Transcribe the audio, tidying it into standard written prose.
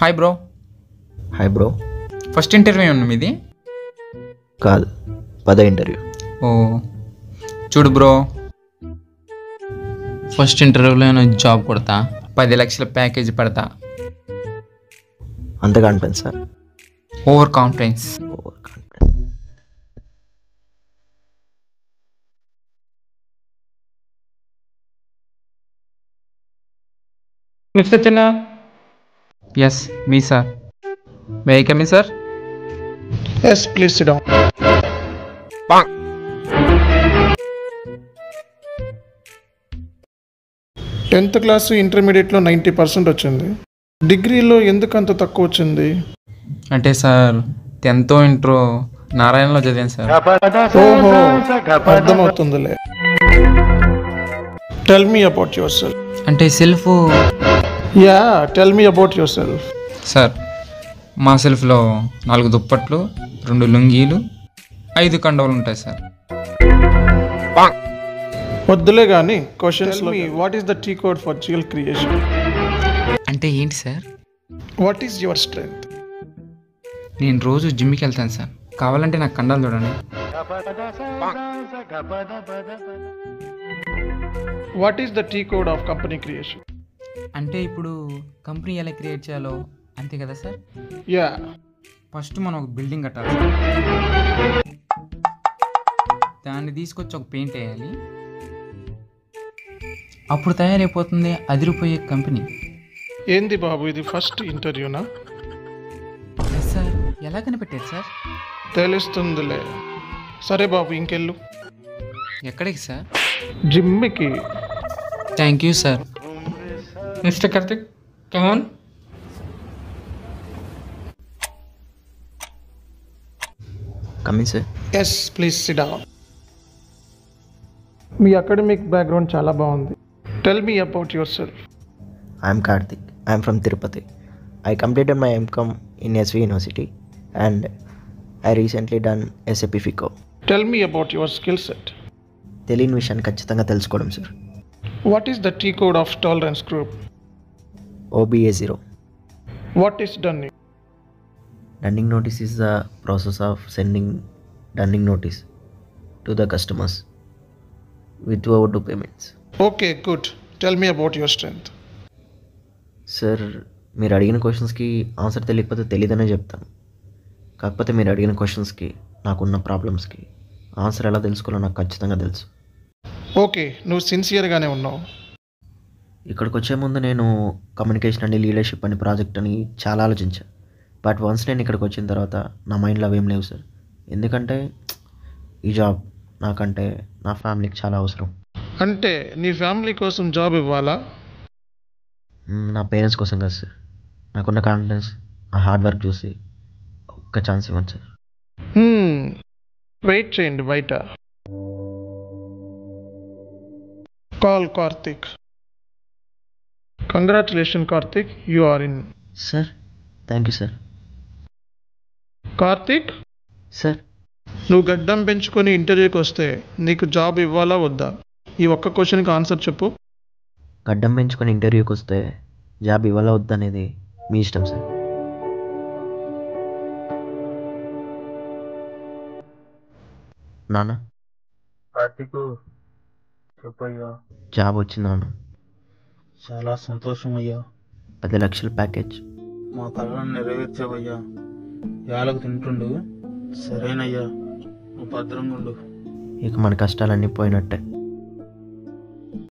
Hi bro. Hi bro. First interview ఉంది మీది? కాదు, ఇంటర్వ్యూ. ఓ చూడు బ్రో, ఫస్ట్ ఇంటర్వ్యూలో నేను జాబ్ కొడతా, 10 లక్షల ప్యాకేజ్ పడతా. అంత confidence sir? Over confidence. Mister Chinna. Yes me sir. May I come in sir? Yes please sit down. Tenth class ఇంటర్మీడియట్లో 90% వచ్చింది. డిగ్రీలో ఎందుకు అంత తక్కువ వచ్చింది? అంటే సార్ 10th ఇంట్రో నారాయణలో చదివాను సార్. ఓహో, అర్థమవుతుందిలే. Tell me about yourself. అంటే self? Yeah, tell me about yourself. Sir మా సెల్ఫ్లో 4 దుప్పట్లు, 2 లుంగీలు, 5 కండవలు ఉంటాయి సార్. వద్దులే కానీ questions. What is the T code for GL creation? అంటే ఏంటి sir? What is your strength? నేను రోజు జిమ్కి వెళ్తాను సార్. కావాలంటే నాకు కండాలు చూడండి. What is the T code of company creation? అంటే ఇప్పుడు కంపెనీ ఎలా క్రియేట్ చేయాలో అంతే కదా సార్? యా. ఫస్ట్ మనం ఒక బిల్డింగ్ కట్టాలి సార్. దాన్ని తీసుకొచ్చి ఒక పెయింట్ వేయాలి. అప్పుడు తయారైపోతుంది అదిరిపోయే కంపెనీ. ఏంది బాబు ఇది ఫస్ట్ ఇంటర్వ్యూనా? సార్ ఎలా కనిపెట్టారు సార్? తెలుస్తుందిలే. సరే బాబు, ఇంకెళ్ళు. ఎక్కడికి సార్? జిమ్కి. Thank you sir. Mister Karthik, come on. Coming sir. Yes please sit down. మీ అకాడమిక్ బ్యాక్గ్రౌండ్ చాలా బాగుంది. Tell me about yourself. I'm Karthik. I'm from Tirupati. I completed my MCom in SV University and I recently done SAP FICO. Tell me about your skill set. తెలియని విషయాన్ని ఖచ్చితంగా తెలుసుకోవడం sir. What is the T code of tolerance group? OBA0. What is dunning? Dunning notice is the process of sending dunning notice to the customers with overdue payments. Okay, good. Tell me about your strength. Sir, మీరు అడిగిన క్వశ్చన్స్కి answer తెలియకపోతే తెలియదనే చెప్తాను. కాకపోతే మీరు అడిగిన క్వశ్చన్స్కి, నాకున్న ప్రాబ్లమ్స్కి ఆన్సర్ ఎలా తెలుసుకోవాలో నాకు ఖచ్చితంగా తెలుసు. ఓకే, నువ్వు సిన్సియర్గానే ఉన్నావు. ఇక్కడికి వచ్చే ముందు నేను కమ్యూనికేషన్ అని, లీడర్షిప్ అని, ప్రాజెక్ట్ అని చాలా ఆలోచించాను. బట్ వన్స్ నేను ఇక్కడికి వచ్చిన తర్వాత నా మైండ్లో అవేం లేవు సార్. ఎందుకంటే ఈ జాబ్ నాకంటే నా ఫ్యామిలీకి చాలా అవసరం. అంటే నీ ఫ్యామిలీ కోసం జాబ్ ఇవ్వాలా? నా పేరెంట్స్ కోసం కాదు సార్. నాకున్న కాన్ఫిడెన్స్, నా హార్డ్ వర్క్ చూసి ఒక్క ఛాన్స్ ఇవ్వండి సార్. వెయిట్ చేయండి బయట. Call Karthik. Congratulation Karthik, you are in. Sir thank you sir. Karthik sir, నువ్వు గడ్డం పెంచుకొని ఇంటర్వ్యూకి వస్తే నీకు జాబ్ ఇవ్వాలా వద్దా? ఈ ఒక్క క్వశ్చన్కి ఆన్సర్ చెప్పు. గడ్డం పెంచుకొని ఇంటర్వ్యూకి వస్తే జాబ్ ఇవ్వాలా వద్దనేది మీ ఇష్టం సార్. నాన్న, కార్తిక్ చెప్పయ్యా. జాబ్ వచ్చింది నాన్న. చాలా సంతోషం అయ్యా. 10 లక్షల ప్యాకేజ్. మా కళను నెరవేర్చావయ్యా. యాలకు తింటుండు. సరేనయ్యా, నువ్వు భద్రంగా ఉండు. ఇక మన కష్టాలన్నీ పోయినట్టే.